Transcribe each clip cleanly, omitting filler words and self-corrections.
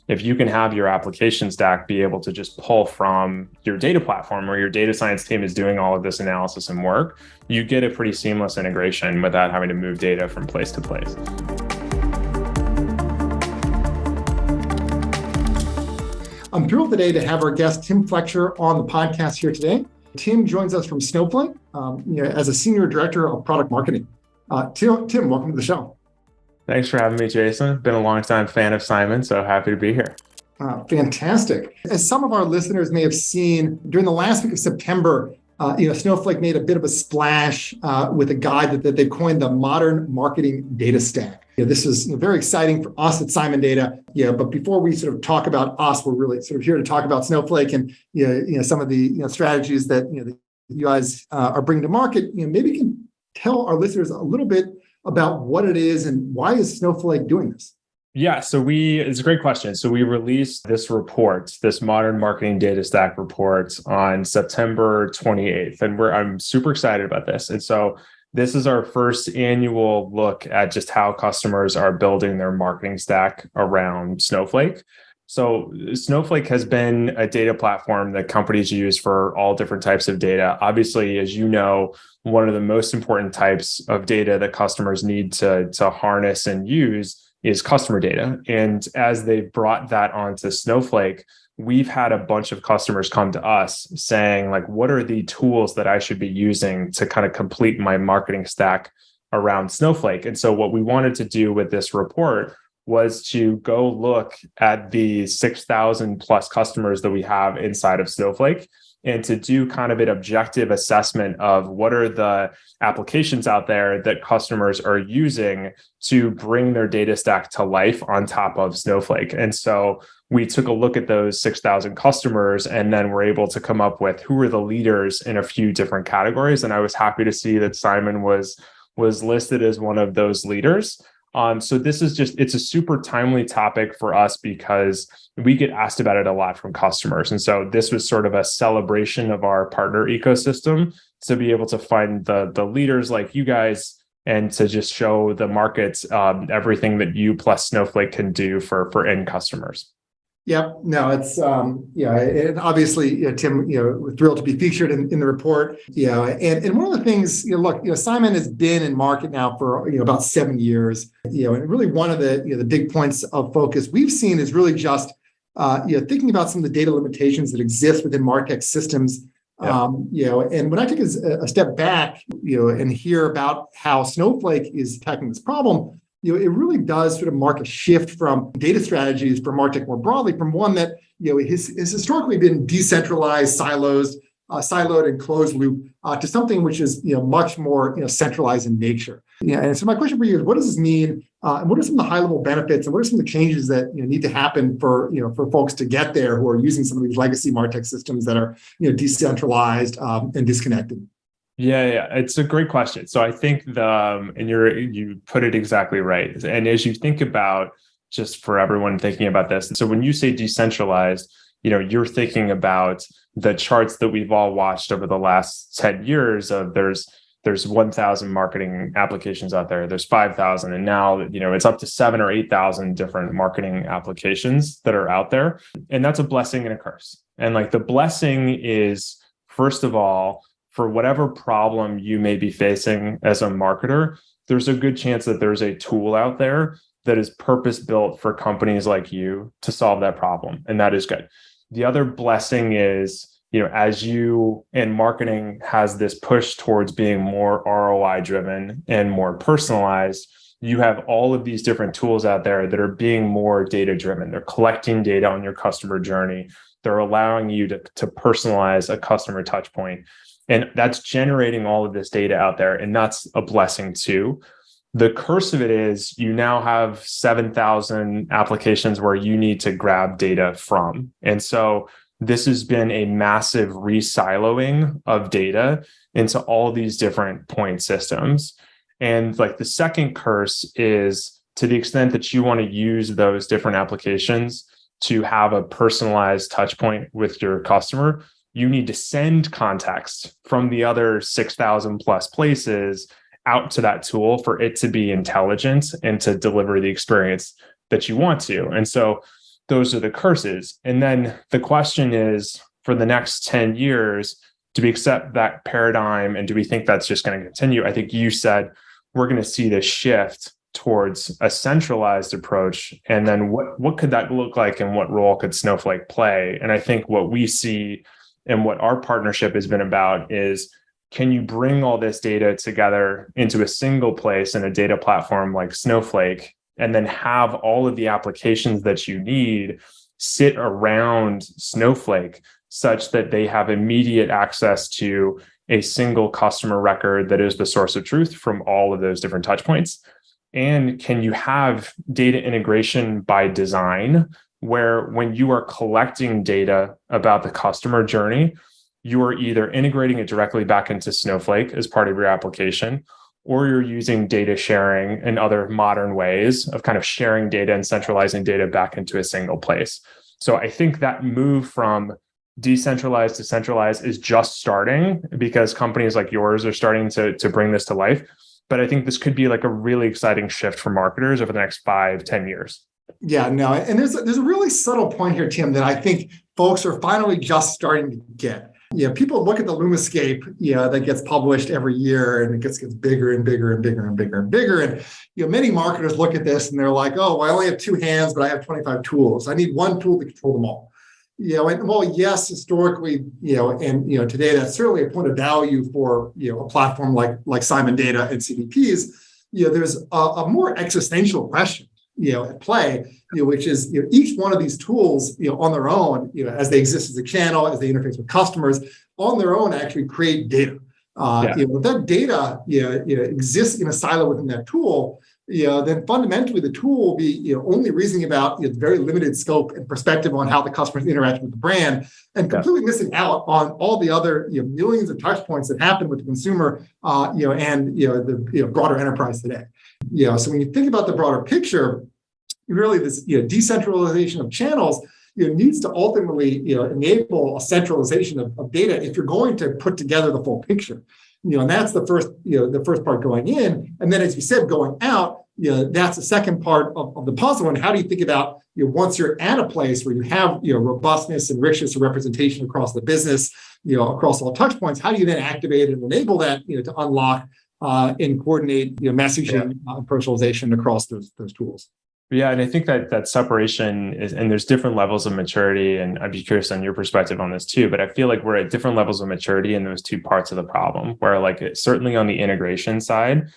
if you can have your application stack be able to just pull from your data platform where your data science team is doing all of this analysis and work, you get a pretty seamless integration without having to move data from place to place. I'm thrilled today to have our guest, Tim Fletcher, on the podcast here today. Tim joins us from Snowflake as a Senior Director of Product Marketing. Tim, welcome to the show. Thanks for having me, Jason. Been a long-time fan of Simon, so happy to be here. Fantastic. As some of our listeners may have seen, during the last week of September, Snowflake made a bit of a splash with a guide that they coined the modern marketing data stack. This is very exciting for us at Simon Data. But before we sort of talk about us, we're really sort of here to talk about Snowflake and some of the strategies that you guys are bringing to market. Maybe you can tell our listeners a little bit about what it is and why is Snowflake doing this? Yeah, it's a great question. So we released this report, this modern marketing data stack report on September 28th, and I'm super excited about this. And so this is our first annual look at just how customers are building their marketing stack around Snowflake. So Snowflake has been a data platform that companies use for all different types of data. Obviously, as you know, one of the most important types of data that customers need to harness and use is customer data. And as they've brought that onto Snowflake, we've had a bunch of customers come to us saying, like, what are the tools that I should be using to kind of complete my marketing stack around Snowflake? And so what we wanted to do with this report was to go look at the 6,000 plus customers that we have inside of Snowflake and to do kind of an objective assessment of what are the applications out there that customers are using to bring their data stack to life on top of Snowflake. And so we took a look at those 6,000 customers and then we're able to come up with who are the leaders in a few different categories. And I was happy to see that Simon was listed as one of those leaders. So this is it's a super timely topic for us because we get asked about it a lot from customers. And so this was sort of a celebration of our partner ecosystem to be able to find the leaders like you guys and to just show the markets everything that you plus Snowflake can do for end customers. Yep. No, it's and obviously, Tim, we're thrilled to be featured in the report. And one of the things, look, Simon has been in market now for about 7 years. And really one of the big points of focus we've seen is really just thinking about some of the data limitations that exist within MarTech systems. Yep. And when I take a step back, and hear about how Snowflake is tackling this problem, it really does sort of mark a shift from data strategies for MarTech more broadly, from one that has historically been decentralized, siloed and closed loop, to something which is much more centralized in nature. And so my question for you is, what does this mean, and what are some of the high level benefits, and what are some of the changes that need to happen for folks to get there who are using some of these legacy MarTech systems that are decentralized and disconnected? Yeah, it's a great question. So I think and you put it exactly right. And as you think about, just for everyone thinking about this, so when you say decentralized, you're thinking about the charts that we've all watched over the last 10 years of there's 1,000 marketing applications out there, there's 5,000, and now it's up to 7,000 or 8,000 different marketing applications that are out there, and that's a blessing and a curse. And like the blessing is, first of all, for whatever problem you may be facing as a marketer, there's a good chance that there's a tool out there that is purpose-built for companies like you to solve that problem. And that is good. The other blessing is, as you and marketing has this push towards being more ROI driven and more personalized, you have all of these different tools out there that are being more data driven. They're collecting data on your customer journey. They're allowing you to personalize a customer touch point. And that's generating all of this data out there. And that's a blessing too. The curse of it is you now have 7,000 applications where you need to grab data from. And so this has been a massive re-siloing of data into all these different point systems. And like the second curse is, to the extent that you want to use those different applications to have a personalized touch point with your customer, you need to send context from the other 6,000 plus places out to that tool for it to be intelligent and to deliver the experience that you want to. And so those are the curses. And then the question is, for the next 10 years, do we accept that paradigm and do we think that's just going to continue? I think you said we're going to see this shift towards a centralized approach. And then what could that look like and what role could Snowflake play? And I think what we see and what our partnership has been about is, can you bring all this data together into a single place in a data platform like Snowflake, and then have all of the applications that you need sit around Snowflake such that they have immediate access to a single customer record that is the source of truth from all of those different touch points? And can you have data integration by design, where when you are collecting data about the customer journey, you are either integrating it directly back into Snowflake as part of your application, or you're using data sharing and other modern ways of kind of sharing data and centralizing data back into a single place. So I think that move from decentralized to centralized is just starting, because companies like yours are starting to bring this to life. But I think this could be like a really exciting shift for marketers over the next 5-10 years. Yeah, no, and there's a really subtle point here, Tim, that I think folks are finally just starting to get. People look at the Lumascape, that gets published every year, and it gets bigger and bigger and bigger and bigger and bigger. And many marketers look at this and they're like, oh, well, I only have 2 hands, but I have 25 tools. I need one tool to control them all. And well, yes, historically, and today that's certainly a point of value for a platform like Simon Data and CDPs. There's a more existential question at play, which is each one of these tools, on their own, as they exist as a channel, as they interface with customers, on their own actually create data. If that data exists in a silo within that tool, then fundamentally the tool will be only reasoning about its very limited scope and perspective on how the customers interact with the brand, and completely missing out on all the other millions of touch points that happen with the consumer, and the broader enterprise today. So when you think about the broader picture, really this decentralization of channels needs to ultimately enable a centralization of data if you're going to put together the full picture. And that's the first part going in, and then as you said, going out. That's the second part of the puzzle. And how do you think about once you're at a place where you have robustness and richness of representation across the business, across all touch points? How do you then activate and enable that to unlock and coordinate messaging and personalization across those tools? Yeah, and I think that separation is, and there's different levels of maturity, and I'd be curious on your perspective on this too, but I feel like we're at different levels of maturity in those two parts of the problem, where certainly on the integration side,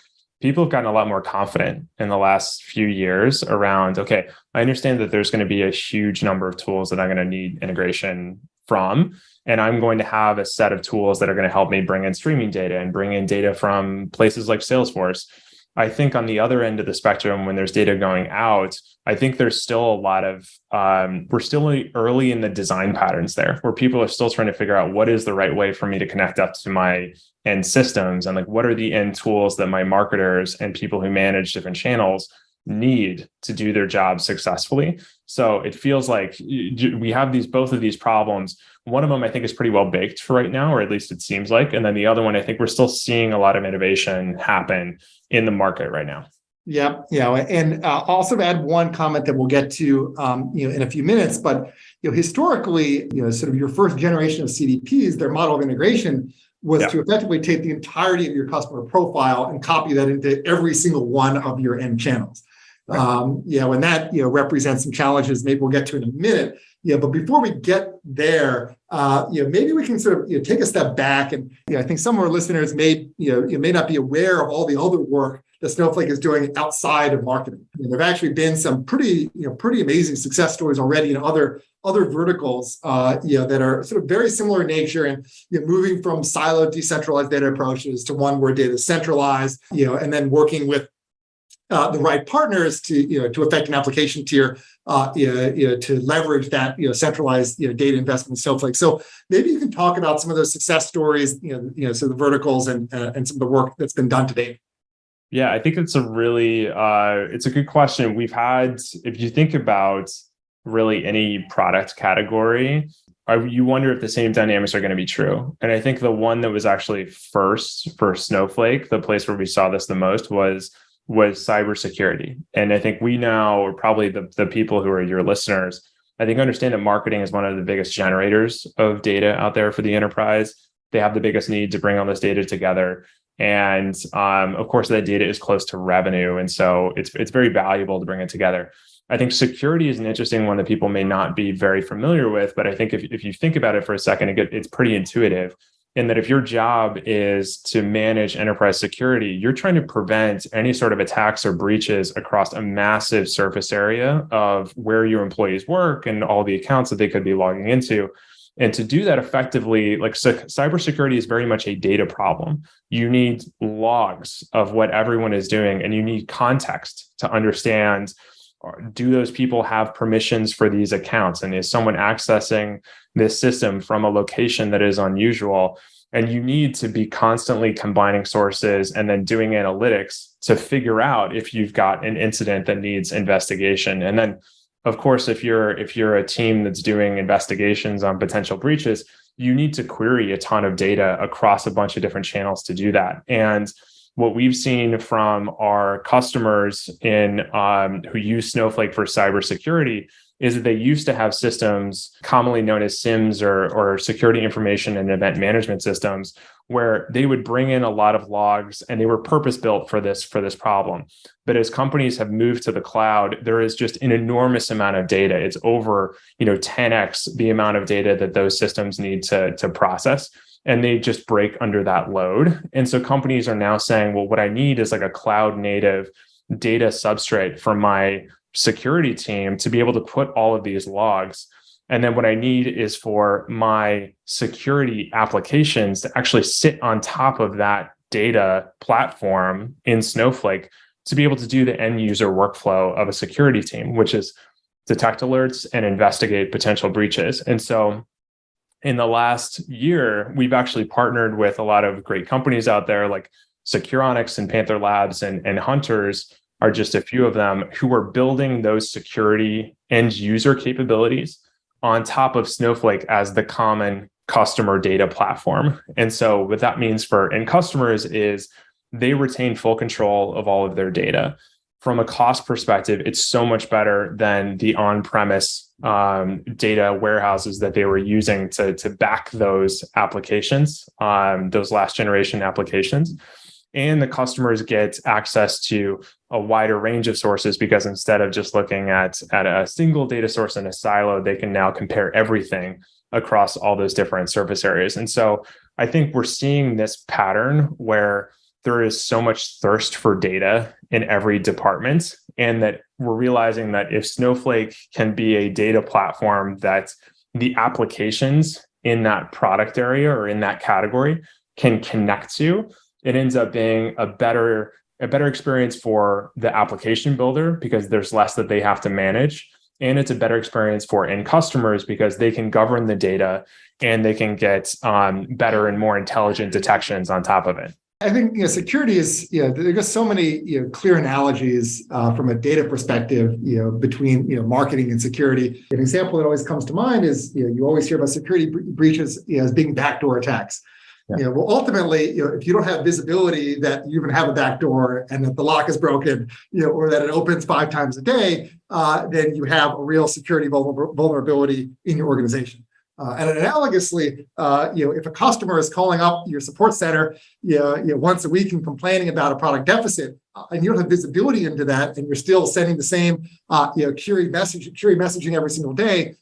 people have gotten a lot more confident in the last few years around, okay, I understand that there's going to be a huge number of tools that I'm going to need integration from, and I'm going to have a set of tools that are going to help me bring in streaming data and bring in data from places like Salesforce. I think on the other end of the spectrum, when there's data going out, I think there's still a lot of, we're still early in the design patterns there, where people are still trying to figure out what is the right way for me to connect up to my end systems, and what are the end tools that my marketers and people who manage different channels need to do their job successfully. So it feels like we have both of these problems. One of them I think is pretty well baked for right now, or at least it seems like. And then the other one, I think we're still seeing a lot of innovation happen in the market right now. Yeah. And also to add one comment that we'll get to in a few minutes, but historically, sort of your first generation of CDPs, their model of integration was to effectively take the entirety of your customer profile and copy that into every single one of your end channels. And that represents some challenges maybe we'll get to in a minute. But before we get there, maybe we can sort of take a step back, and I think some of our listeners may not be aware of all the other work that Snowflake is doing outside of marketing. There've actually been some pretty amazing success stories already in other verticals, that are sort of very similar in nature, and moving from siloed, decentralized data approaches to one where data is centralized, and then working with the right partners to affect an application tier, to leverage that centralized data investment in Snowflake. So maybe you can talk about some of those success stories, so the verticals and some of the work that's been done to date. Yeah, I think it's a really it's a good question. We've had, if you think about really any product category, you wonder if the same dynamics are going to be true. And I think the one that was actually first for Snowflake, the place where we saw this the most was cybersecurity. And I think we now are probably the people who are your listeners I think understand that marketing is one of the biggest generators of data out there for the enterprise. They have the biggest need to bring all this data together. And of course, that data is close to revenue. And so it's very valuable to bring it together. I think security is an interesting one that people may not be very familiar with, but I think if you think about it for a second, it's pretty intuitive in that if your job is to manage enterprise security, you're trying to prevent any sort of attacks or breaches across a massive surface area of where your employees work and all the accounts that they could be logging into. And to do that effectively, like cybersecurity is very much a data problem. You need logs of what everyone is doing, and you need context to understand, do those people have permissions for these accounts? And is someone accessing this system from a location that is unusual? And you need to be constantly combining sources and then doing analytics to figure out if you've got an incident that needs investigation. And then, of course, if you're a team that's doing investigations on potential breaches, you need to query a ton of data across a bunch of different channels to do that. And what we've seen from our customers who use Snowflake for cybersecurity is that they used to have systems commonly known as SIEMs or security information and event management systems, where they would bring in a lot of logs and they were purpose-built for this problem. But as companies have moved to the cloud, there is just an enormous amount of data. It's over 10x the amount of data that those systems need to process. And they just break under that load. And so companies are now saying, well, what I need is like a cloud native data substrate for my security team to be able to put all of these logs. And then what I need is for my security applications to actually sit on top of that data platform in Snowflake to be able to do the end user workflow of a security team, which is detect alerts and investigate potential breaches. And so in the last year, we've actually partnered with a lot of great companies out there like Securonics and Panther Labs and Hunters are just a few of them who are building those security end user capabilities on top of Snowflake as the common customer data platform. And so what that means for end customers is they retain full control of all of their data. From a cost perspective, it's so much better than the on-premise data warehouses that they were using to back those applications, those last generation applications. And the customers get access to a wider range of sources because instead of just looking at a single data source in a silo, they can now compare everything across all those different surface areas. And so I think we're seeing this pattern where there is so much thirst for data in every department, and that we're realizing that if Snowflake can be a data platform that the applications in that product area or in that category can connect to, it ends up being a better experience for the application builder because there's less that they have to manage. And it's a better experience for end customers because they can govern the data and they can get better and more intelligent detections on top of it. I think security is there's just so many clear analogies from a data perspective between marketing and security. An example that always comes to mind is you always hear about security breaches as being backdoor attacks. Yeah. Well, ultimately, if you don't have visibility that you even have a backdoor and that the lock is broken, or that it opens 5 times a day, then you have a real security vulnerability in your organization. And analogously, if a customer is calling up your support center, once a week and complaining about a product deficit, and you don't have visibility into that, and you're still sending the same, query messaging every single day,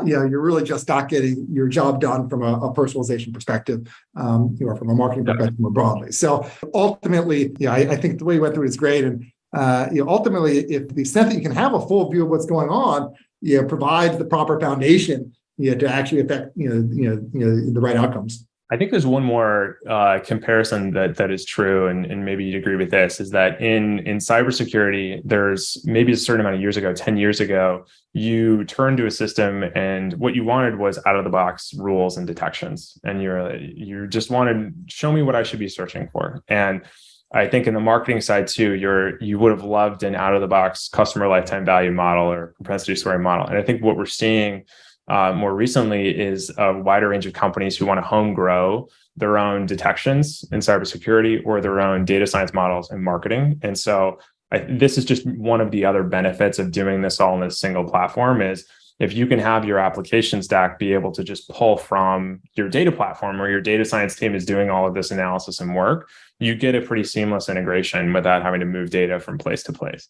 you're really just not getting your job done from a personalization perspective, or from a marketing perspective more broadly. So ultimately, I think the way you went through it is great. And ultimately, if the extent that you can have a full view of what's going on, provides the proper foundation, to actually affect the right outcomes. I think there's one more comparison that is true, and maybe you'd agree with this, is that in cybersecurity, there's maybe a certain amount of years ago, 10 years ago, you turned to a system and what you wanted was out-of-the-box rules and detections. And you just wanted, show me what I should be searching for. And I think in the marketing side too, you would have loved an out-of-the-box customer lifetime value model or propensity scoring model. And I think what we're seeing more recently is a wider range of companies who want to home grow their own detections in cybersecurity or their own data science models in marketing. And so this is just one of the other benefits of doing this all in a single platform is if you can have your application stack be able to just pull from your data platform where your data science team is doing all of this analysis and work, you get a pretty seamless integration without having to move data from place to place.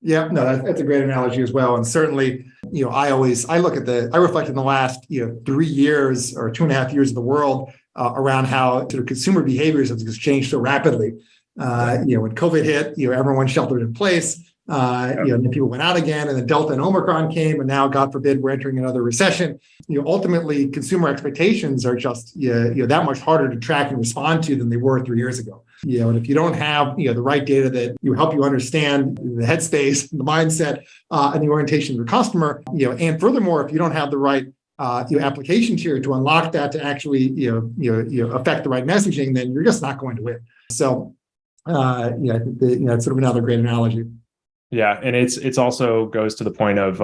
Yeah, no, that's a great analogy as well. And certainly, I reflect in the last, 3 years or 2.5 years of the world around how sort of consumer behaviors have just changed so rapidly. When COVID hit, everyone sheltered in place. Then people went out again, and then Delta and Omicron came, and now, God forbid, we're entering another recession. Ultimately, consumer expectations are just that much harder to track and respond to than they were 3 years ago. And if you don't have the right data that help you understand the headspace, the mindset, and the orientation of your customer, and furthermore, if you don't have the right application tier to unlock that to actually affect the right messaging, then you're just not going to win. So, I think it's sort of another great analogy. Yeah, and it's also goes to the point of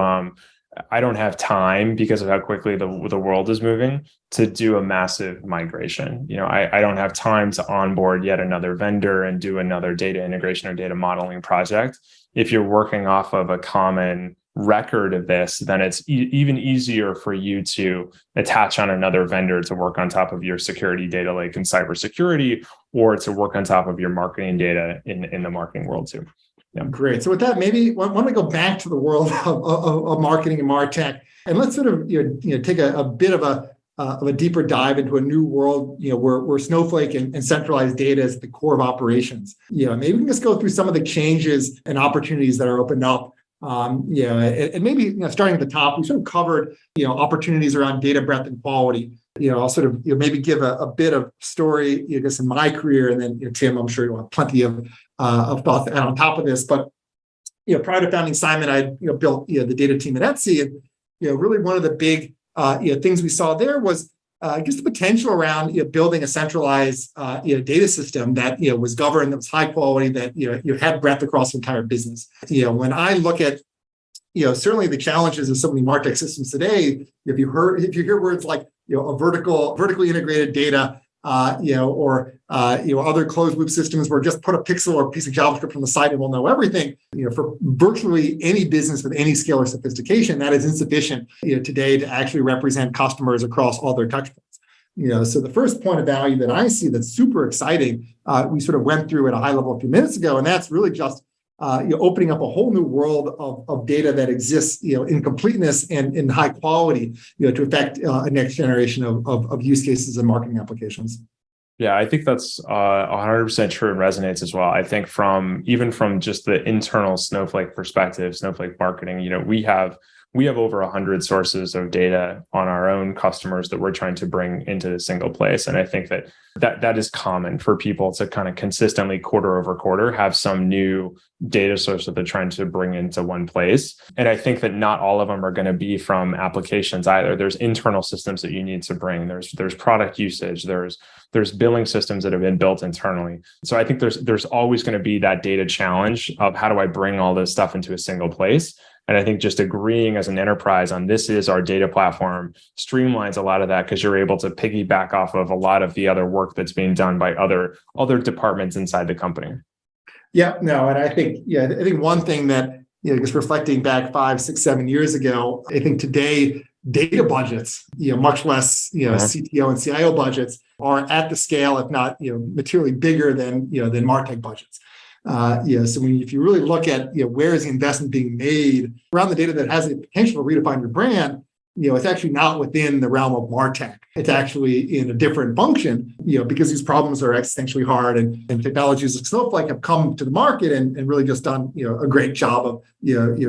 I don't have time because of how quickly the world is moving to do a massive migration. I don't have time to onboard yet another vendor and do another data integration or data modeling project. If you're working off of a common record of this, then it's even easier for you to attach on another vendor to work on top of your security data lake and cybersecurity, or to work on top of your marketing data in the marketing world too. Yeah. Great. So with that, maybe why don't we go back to the world of marketing and MarTech, and let's sort of take a bit of a deeper dive into a new world, where Snowflake and centralized data is at the core of operations. Maybe we can just go through some of the changes and opportunities that are opened up. And maybe starting at the top, we sort of covered opportunities around data breadth and quality. I'll sort of maybe give a bit of story, just in my career, and then Tim, I'm sure you'll have plenty of thoughts on top of this. But prior to founding Simon, I built the data team at Etsy, and really one of the big things we saw there was just the potential around building a centralized data system that was governed, that was high quality, that had breadth across the entire business. When I look at certainly the challenges of so many MarTech systems today, if you hear words like a vertically integrated data, or other closed loop systems where just put a pixel or a piece of JavaScript on the site and we'll know everything. For virtually any business with any scale or sophistication, that is insufficient today to actually represent customers across all their touch points. So the first point of value that I see that's super exciting, we sort of went through at a high level a few minutes ago, and that's really just opening up a whole new world of data that exists, in completeness and in high quality, to affect a next generation of use cases and marketing applications. Yeah, I think that's 100% true and resonates as well. I think from just the internal Snowflake perspective, Snowflake marketing, we have over 100 sources of data on our own customers that we're trying to bring into a single place. And I think that is common for people to kind of consistently quarter over quarter have some new data source that they're trying to bring into one place. And I think that not all of them are going to be from applications either. There's internal systems that you need to bring. There's product usage. There's billing systems that have been built internally. So I think there's always going to be that data challenge of how do I bring all this stuff into a single place. And I think just agreeing as an enterprise on this is our data platform streamlines a lot of that, because you're able to piggyback off of a lot of the other work that's being done by other departments inside the company. Yeah, no, and I think one thing that, just reflecting back 5, 6, 7 years ago, I think today data budgets, much less, CTO and CIO budgets are at the scale, if not, materially bigger than MarTech budgets. So if you really look at where is the investment being made around the data that has the potential to redefine your brand, it's actually not within the realm of MarTech. It's actually in a different function, because these problems are existentially hard, and technologies like Snowflake have come to the market and really just done a great job of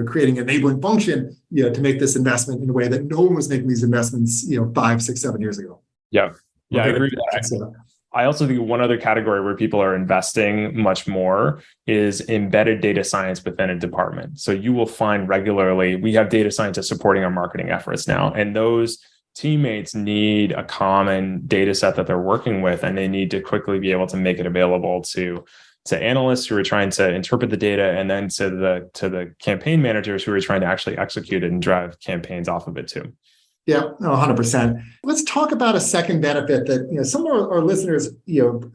creating an enabling function to make this investment in a way that no one was making these investments 5, 6, 7 years ago. Yeah, I agree with that. I also think one other category where people are investing much more is embedded data science within a department. So you will find regularly, we have data scientists supporting our marketing efforts now, and those teammates need a common data set that they're working with, and they need to quickly be able to make it available to analysts who are trying to interpret the data, and then to the campaign managers who are trying to actually execute it and drive campaigns off of it too. Yeah, no, 100%. Let's talk about a second benefit that some of our listeners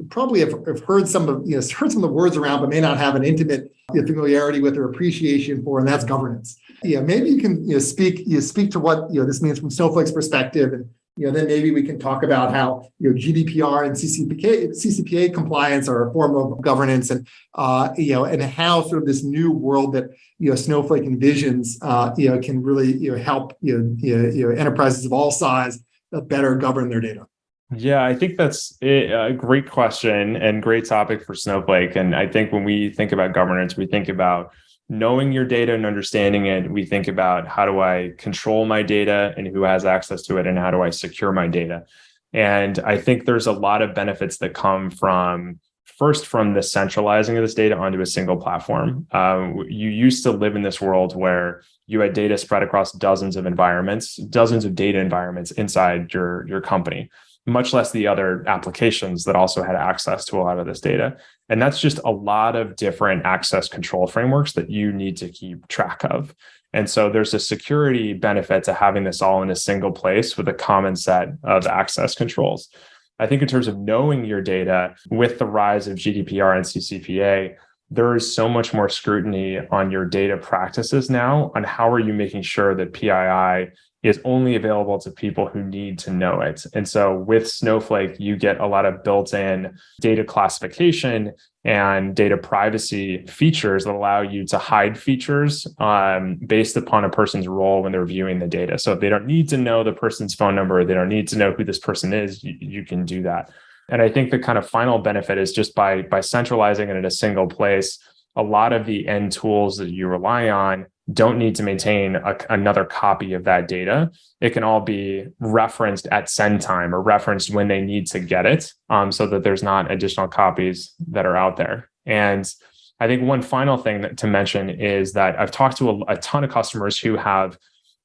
probably have heard some of heard some of the words around, but may not have an intimate familiarity with or appreciation for, and that's governance. Maybe you can speak to what this means from Snowflake's perspective, and then maybe we can talk about how GDPR and CCPA compliance are a form of governance, and and how sort of this new world that Snowflake envisions can really help enterprises of all size better govern their data. Yeah, I think that's a great question and great topic for Snowflake. And I think when we think about governance, we think about knowing your data and understanding it. We think about, how do I control my data and who has access to it, and how do I secure my data? And I think there's a lot of benefits that come from the centralizing of this data onto a single platform. You used to live in this world where you had data spread across dozens of environments, dozens of data environments inside your company, much less the other applications that also had access to a lot of this data. And that's just a lot of different access control frameworks that you need to keep track of. And so there's a security benefit to having this all in a single place with a common set of access controls. I think in terms of knowing your data, with the rise of GDPR and CCPA, there is so much more scrutiny on your data practices now, on how are you making sure that PII is only available to people who need to know it. And so with Snowflake, you get a lot of built-in data classification and data privacy features that allow you to hide features based upon a person's role when they're viewing the data. So if they don't need to know the person's phone number, they don't need to know who this person is, you can do that. And I think the kind of final benefit is just by centralizing it in a single place, a lot of the end tools that you rely on don't need to maintain another copy of that data. It can all be referenced at send time or referenced when they need to get it, so that there's not additional copies that are out there. And I think one final thing to mention is that I've talked to a ton of customers who have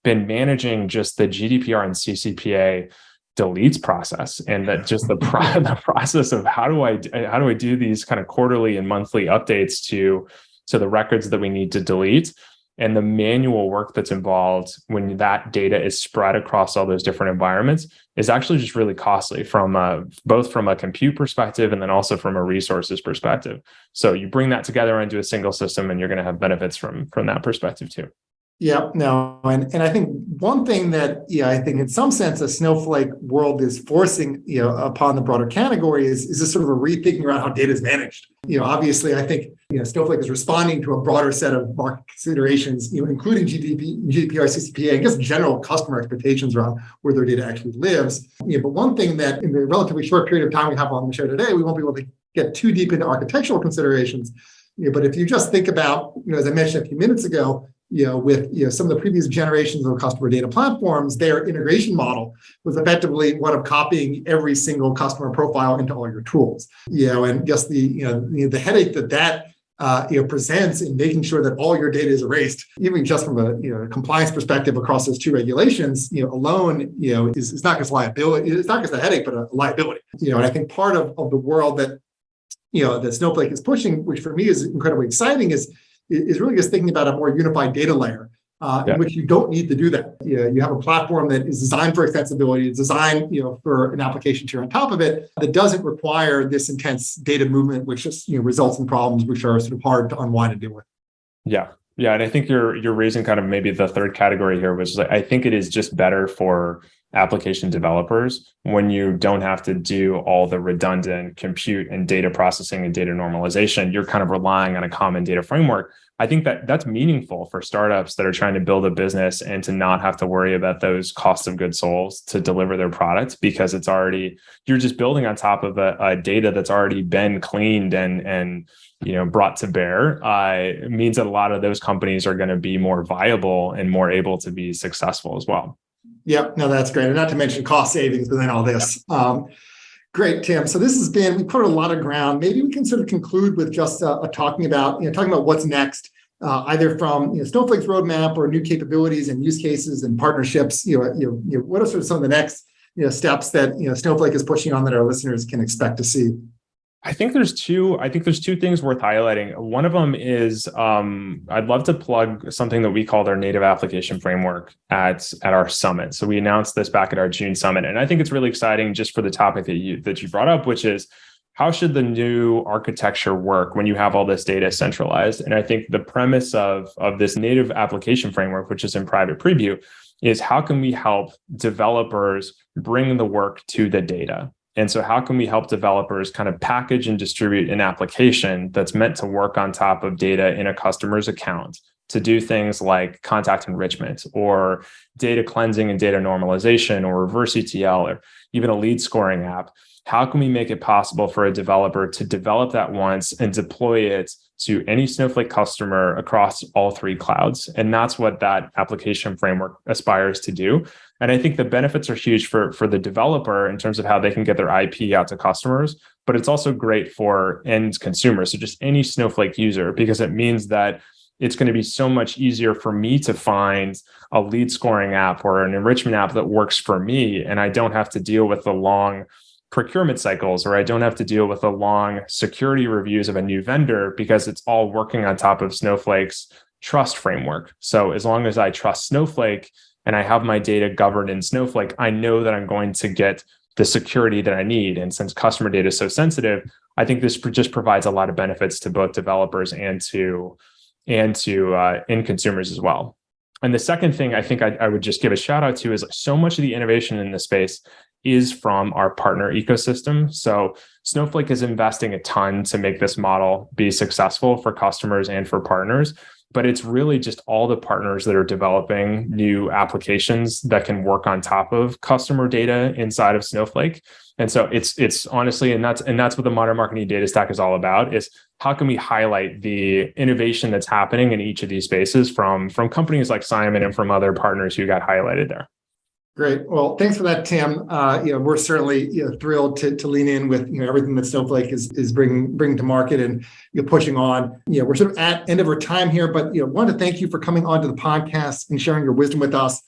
been managing just the GDPR and CCPA deletes process, and that just the process of how do I do these kind of quarterly and monthly updates to the records that we need to delete, and the manual work that's involved when that data is spread across all those different environments is actually just really costly from both from a compute perspective and then also from a resources perspective. So you bring that together into a single system, and you're going to have benefits from that perspective too. Yeah, no, and I think one thing that I think in some sense a Snowflake world is forcing upon the broader category is this sort of a rethinking around how data is managed. Obviously, I think Snowflake is responding to a broader set of market considerations, including GDPR, CCPA, and just general customer expectations around where their data actually lives. But one thing that in the relatively short period of time we have on the show today, we won't be able to get too deep into architectural considerations. But if you just think about, as I mentioned a few minutes ago, with some of the previous generations of customer data platforms, their integration model was effectively one of copying every single customer profile into all your tools. And just the headache that presents in making sure that all your data is erased, even just from a compliance perspective across those two regulations, alone, is not just liability. It's not just a headache, but a liability. And I think part of the world that that Snowflake is pushing, which for me is incredibly exciting, is really just thinking about a more unified data layer in which you don't need to do that. You have a platform that is designed for extensibility, it's designed for an application tier on top of it that doesn't require this intense data movement, which just results in problems which are sort of hard to unwind and deal with. Yeah, and I think you're raising kind of maybe the third category here, which is I think it is just better for application developers when you don't have to do all the redundant compute and data processing and data normalization. You're kind of relying on a common data framework. I think that's meaningful for startups that are trying to build a business and to not have to worry about those cost of goods sold to deliver their products, because you're just building on top of a data that's already been cleaned and brought to bear. It means that a lot of those companies are going to be more viable and more able to be successful as well. Yep. No, that's great. And not to mention cost savings within all this. Great, Tim. So we covered a lot of ground. Maybe we can sort of conclude with just talking about what's next, either from Snowflake's roadmap or new capabilities and use cases and partnerships. What are sort of some of the next steps that Snowflake is pushing on that our listeners can expect to see? I think there's two things worth highlighting. One of them is I'd love to plug something that we called our native application framework at our summit. So we announced this back at our June summit, and I think it's really exciting just for the topic that you brought up, which is how should the new architecture work when you have all this data centralized? And I think the premise of this native application framework, which is in private preview, is how can we help developers bring the work to the data? And so how can we help developers kind of package and distribute an application that's meant to work on top of data in a customer's account to do things like contact enrichment or data cleansing and data normalization or reverse ETL or even a lead scoring app? How can we make it possible for a developer to develop that once and deploy it to any Snowflake customer across all three clouds? And that's what that application framework aspires to do. And I think the benefits are huge for the developer in terms of how they can get their IP out to customers, but it's also great for end consumers. So just any Snowflake user, because it means that it's going to be so much easier for me to find a lead scoring app or an enrichment app that works for me. And I don't have to deal with the long procurement cycles, or I don't have to deal with the long security reviews of a new vendor because it's all working on top of Snowflake's trust framework. So as long as I trust Snowflake and I have my data governed in Snowflake, I know that I'm going to get the security that I need. And since customer data is so sensitive, I think this just provides a lot of benefits to both developers and to end consumers as well. And the second thing I think I would just give a shout out to is so much of the innovation in this space is from our partner ecosystem. So Snowflake is investing a ton to make this model be successful for customers and for partners, but it's really just all the partners that are developing new applications that can work on top of customer data inside of Snowflake. And so it's honestly, and that's what the modern marketing data stack is all about, is how can we highlight the innovation that's happening in each of these spaces from companies like Simon and from other partners who got highlighted there. Great. Well, thanks for that, Tim. We're certainly thrilled to lean in with everything that Snowflake is bringing to market and pushing on. We're sort of at end of our time here, but want to thank you for coming onto the podcast and sharing your wisdom with us.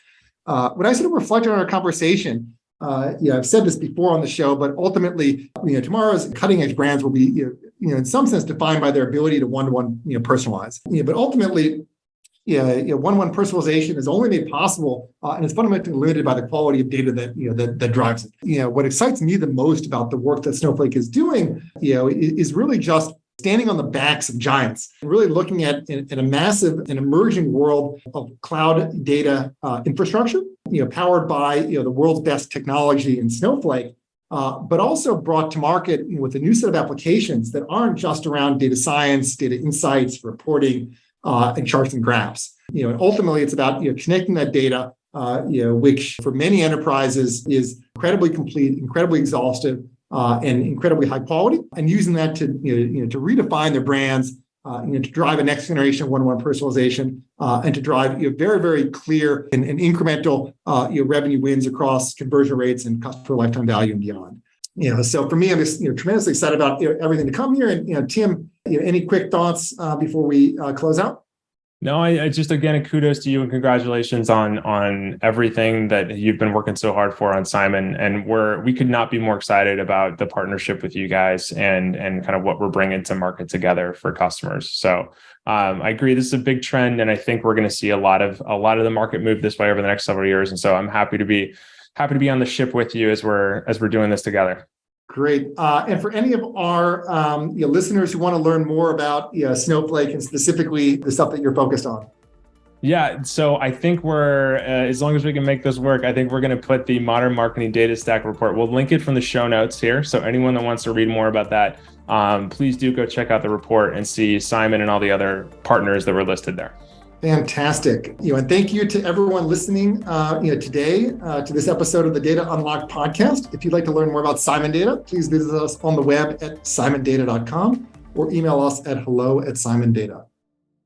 When I sort of reflect on our conversation, I've said this before on the show, but ultimately, tomorrow's cutting edge brands will be in some sense defined by their ability to one-to-one personalize. But ultimately, one-to-one personalization is only made possible, and it's fundamentally limited by the quality of data that drives it. What excites me the most about the work that Snowflake is doing, is really just standing on the backs of giants, and really looking at a massive and emerging world of cloud data infrastructure, powered by the world's best technology in Snowflake, but also brought to market with a new set of applications that aren't just around data science, data insights, reporting, and charts and graphs. And ultimately, it's about connecting that data, which for many enterprises is incredibly complete, incredibly exhaustive, and incredibly high quality, and using that to to redefine their brands, to drive a next generation one-to-one personalization, and to drive very, very clear and incremental revenue wins across conversion rates and customer lifetime value and beyond. So for me, I'm just tremendously excited about everything to come here. And Tim, any quick thoughts before we close out? No, I just, again, kudos to you and congratulations on everything that you've been working so hard for on Simon. And we could not be more excited about the partnership with you guys and kind of what we're bringing to market together for customers. So I agree, this is a big trend, and I think we're going to see a lot of the market move this way over the next several years. And so I'm happy to be on the ship with you as we're doing this together. Great. And for any of our listeners who want to learn more about Snowflake and specifically the stuff that you're focused on. Yeah, so I think we're, as long as we can make this work, I think we're going to put the Modern Marketing Data Stack report. We'll link it from the show notes here. So anyone that wants to read more about that, please do go check out the report and see Simon and all the other partners that were listed there. Fantastic. And thank you to everyone listening today to this episode of the Data Unlocked podcast. If you'd like to learn more about Simon Data, please visit us on the web at simondata.com or email us at hello@simondata.com.